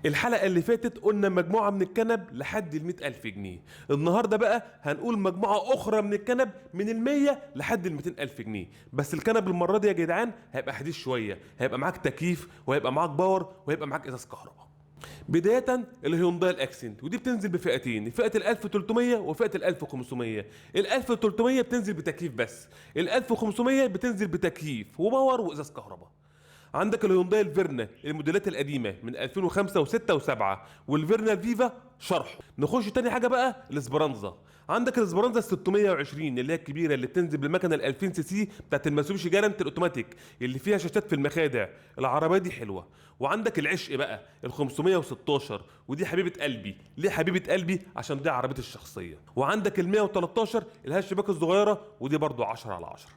الحلقة اللي فاتت قلنا مجموعة من الكنب لحد ال100,000 جنيه. النهاردة بقى هنقول مجموعة أخرى من الكنب من ال100 لحد ال200,000 جنيه. بس الكنب المرة دي يا جدعان هيبقى حديث شوية، هيبقى معاك تكييف وهيبقى معاك باور وهيبقى معاك إزاز كهرباء. بداية الهيونداي الاكسنت، ودي بتنزل بفئتين، فئة ال 1300 وفئة ال 1500. ال 1300 بتنزل بتكييف بس، ال 1500 بتنزل بتكييف وباور وإزاز كهرباء. عندك الهيونداي الفيرنا الموديلات القديمه من 2005 و6 و7، والفيرنا الفيفا شرحه. نخش تاني حاجه بقى الاسبرانزا. عندك الاسبرانزا ال 620 اللي هي الكبيره اللي بتنزل بالمكنه ال 2000 سي سي بتاعت الماسوبيشي جارنت الاوتوماتيك اللي فيها شاشات في المخادع. العربيه دي حلوه. وعندك العشق بقى ال 516، ودي حبيبه قلبي. ليه حبيبه قلبي؟ عشان دي عربيتي الشخصيه. وعندك ال 113 الهاشباك الصغيره، ودي برضو 10 على 10.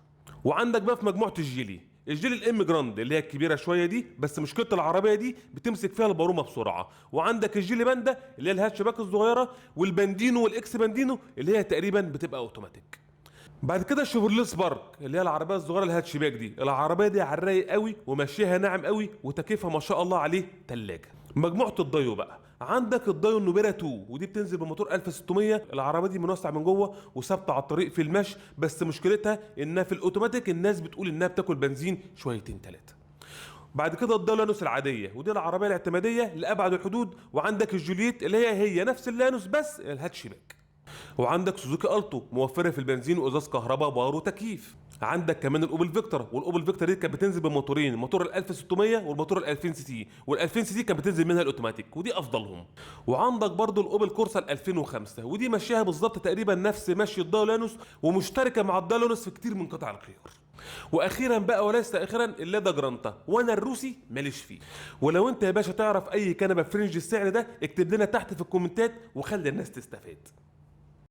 وعندك بقى في مجموعه الجيلي الام جراند اللي هي الكبيره شويه دي، بس مشكله العربيه دي بتمسك فيها البارومه بسرعه. وعندك الجيلي باندا اللي هي الهاتشباك الصغيره، والباندينو والاكس باندينو اللي هي تقريبا بتبقى اوتوماتيك. بعد كده الشيفروليه سبارك اللي هي العربيه الصغيره الهاتشباك دي. العربيه دي على الرايق قوي ومشيها ناعم قوي وتكييفها ما شاء الله عليه ثلاجه. مجموعه الدايو بقى، عندك الدايو النوبيرا 2، ودي بتنزل بموتور 1600. العربيه دي منوسع من جوه وثابته على الطريق في المشي، بس مشكلتها انها في الاوتوماتيك الناس بتقول انها بتاكل بنزين شويتين ثلاثه. بعد كده الدايو لانوس العاديه، ودي العربيه الاعتماديه لابعد الحدود. وعندك الجولييت اللي هي نفس اللانوس بس الهاتشباك. وعندك سوزوكي التو موفره في البنزين وازاز كهرباء باور وتكييف. عندك كمان الاوبل فيكتور، والاوبل فيكتور دي كانت بتنزل بموتورين، موتور ال 1600 والموتور ال 2000 سي سي، وال 2000 سي سي كانت بتنزل منها الاوتوماتيك ودي افضلهم. وعندك برضو الاوبل كورسا ال 2005، ودي ماشيها بالظبط تقريبا نفس مشي الدايو لانوس، ومشتركه مع الدايو لانوس في كتير من قطع الغيار. واخيرا بقى وليس اخيرا اللادا جرانتا، وانا الروسي ماليش فيه. ولو انت يا باشا تعرف اي كنبه فرنج السعر ده اكتب لنا تحت في الكومنتات وخلي الناس تستفاد.